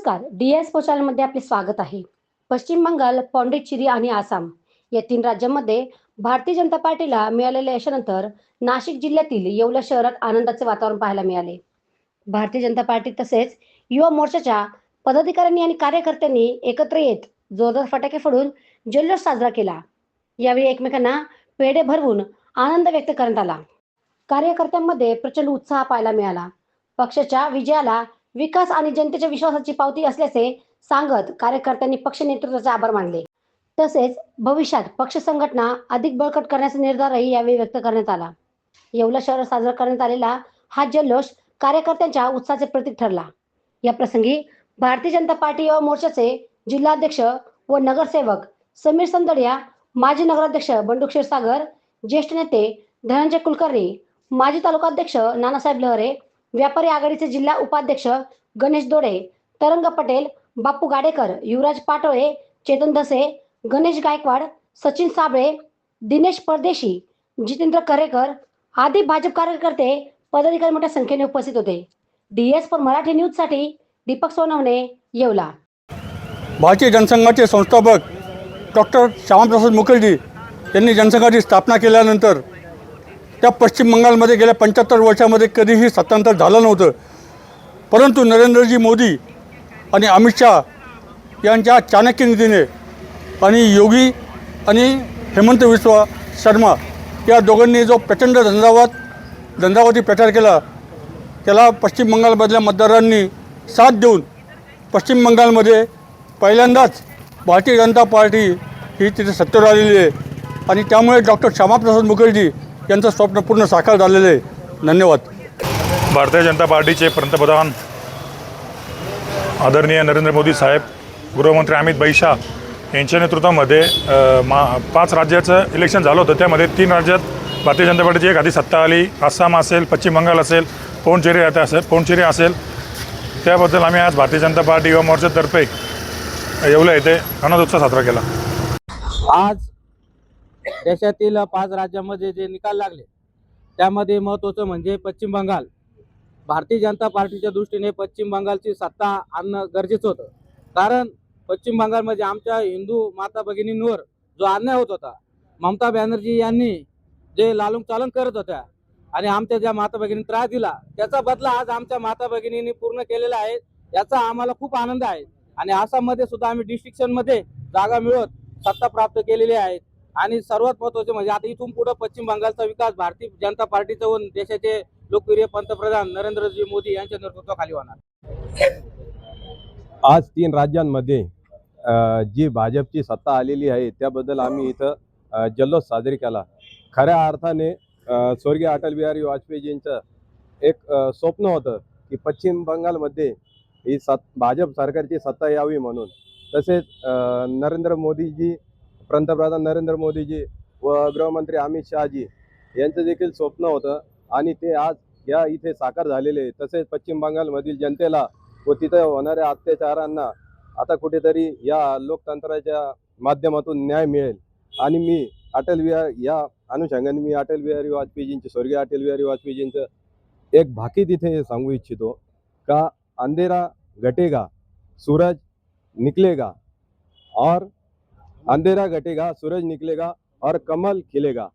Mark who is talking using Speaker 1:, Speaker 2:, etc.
Speaker 1: नमस्कार, डी-एस चॅनलमध्ये आपले स्वागत आहे. पश्चिम बंगाल, पॉंडिचेरी आणि आसाम या 3 राज्यांमध्ये भारतीय जनता पार्टीला मिळालेल्या यशानंतर नाशिक जिल्ह्यातील येवला शहरात आनंदाचे वातावरण पाहायला मिळाले. भारतीय जनता पार्टी तसेच युवा मोर्चाच्या पदाधिकाऱ्यांनी आणि कार्यकर्त्यांनी एकत्र येत जोरदार फटाके फोडून जल्लोष साजरा केला. यावेळी एकमेकांना पेढे भरवून आनंद व्यक्त करण्यात आला. कार्यकर्त्यांमध्ये प्रचंड उत्साह पाहायला मिळाला. पक्षाच्या विजयाला विकास आणि जनतेच्या विश्वासाची पावती असल्याचे सांगत कार्यकर्त्यांनी पक्ष नेतृत्वाचे आभार मानले. तसेच भविष्यात पक्ष संघटना अधिक बळकट करण्याचा निर्धारही यावेळी व्यक्त करण्यात आला. येवला शहरात साजरा करण्यात आलेला हा जल्लोष कार्यकर्त्यांच्या उत्साहाचे प्रतीक ठरला. या प्रसंगी भारतीय जनता पार्टी युवा मोर्चाचे जिल्हाध्यक्ष व नगरसेवक समीर संदडिया, माजी नगराध्यक्ष बंडू क्षीरसागर, ज्येष्ठ नेते धनंजय कुलकर्णी, माजी तालुकाध्यक्ष नानासाहेब लहरे, व्यापारी आघाडीचे जिल्हा उपाध्यक्ष गणेश दोडे, तरंग पटेल, बापू गाडेकर, युवराज पाटोळे, चेतन धसे, गणेश गायकवाड, सचिन साबळे, दिनेश परदेशी, जितेंद्र करेकर आदी भाजप कार्यकर्ते पदाधिकारी मोठ्या संख्येने उपस्थित होते. डी-एस मराठी न्यूजसाठी दीपक सोनवणे, येवला.
Speaker 2: भारतीय जनसंघाचे संस्थापक डॉक्टर श्यामाप्रसाद मुखर्जी यांनी जनसंघाची स्थापना केल्यानंतर त्या पश्चिम बंगालमध्ये गेल्या 75 वर्षामध्ये कधीही सत्तांतर झालं नव्हतं. परंतु नरेंद्रजी मोदी आणि अमित शहा यांच्या चाणक्य नीतीने आणि योगी आणि हेमंत विश्व शर्मा या दोघांनी जो प्रचंड झंझावाती प्रचार केला, त्याला पश्चिम बंगालमधल्या मतदारांनी साथ देऊन पश्चिम बंगालमध्ये पहिल्यांदाच भारतीय जनता पार्टी ही तिथे सत्तेवर आलेली आहे आणि त्यामुळे डॉक्टर श्यामाप्रसाद मुखर्जी यांचं स्वप्न पूर्ण साकार झालेलं आहे. धन्यवाद.
Speaker 3: भारतीय जनता पार्टीचे पंतप्रधान आदरणीय नरेंद्र मोदी साहेब, गृहमंत्री अमित भाई शाह यांच्या नेतृत्वामध्ये 5 राज्याचं इलेक्शन झालं होतं. त्यामध्ये 3 राज्यात भारतीय जनता पार्टीची एक आधी सत्ता आली. आसाम असेल, पश्चिम बंगाल असेल, पौंडचेरी असेल. त्याबद्दल आम्ही आज भारतीय जनता पार्टी युवा मोर्चातर्फे येवला येथे आनंद उत्सव साजरा केला.
Speaker 4: आज देशातील 5 राज्यांमध्ये जे निकाल लागले त्यामध्ये महत्त्वाचं म्हणजे पश्चिम बंगाल. भारतीय जनता पार्टीच्या दृष्टीने पश्चिम बंगालची सत्ता आणणं गरजेचं होतं, कारण पश्चिम बंगालमध्ये आमच्या हिंदू माता भगिनींवर जो अन्याय होत होता, ममता बॅनर्जी यांनी जे लालून चालन करत होत्या आणि आमच्या ज्या माता भगिनींनी त्रास दिला, त्याचा बदला आज आमच्या माता भगिनींनी पूर्ण केलेला आहे. याचा आम्हाला खूप आनंद आहे. आणि आसाममध्ये सुद्धा आम्ही डिस्ट्रिक्शनमध्ये जागा मिळवत सत्ता प्राप्त केलेली आहे. आणि सर्वात महत्त्वाचे म्हणजे आता इथून पुढे पश्चिम बंगालचा विकास भारतीय जनता पार्टीचा व देशाचे लोकप्रिय पंतप्रधान नरेंद्रजी मोदी यांच्या नेतृत्वाखाली होणार.
Speaker 5: आज 3 राज्यांमध्ये जी भाजपची सत्ता आलेली आहे त्याबद्दल आम्ही इथं जल्लोष साजरी केला. खऱ्या अर्थाने स्वर्गीय अटल बिहारी वाजपेयीजींचं एक स्वप्न होतं की पश्चिम बंगालमध्ये ही भाजप सरकारची सत्ता यावी म्हणून. तसेच पंतप्रधान नरेंद्र मोदीजी व गृहमंत्री अमित शहाजी यांचं देखील स्वप्न होतं आणि ते आज या इथे साकार झालेले आहे. तसेच पश्चिम बंगालमधील जनतेला व तिथं होणाऱ्या अत्याचारांना आता कुठेतरी या लोकतंत्राच्या माध्यमातून न्याय मिळेल. आणि मी या अनुषंगाने अटल बिहारी वाजपेयीजींचे, स्वर्गीय अटल बिहारी वाजपेयीजींचं एक भाकीत इथे सांगू इच्छितो का अंधेरा घटेगा सूरज निकलेगा और अंधेरा घटेगा सूरज निकलेगा और कमल खिलेगा.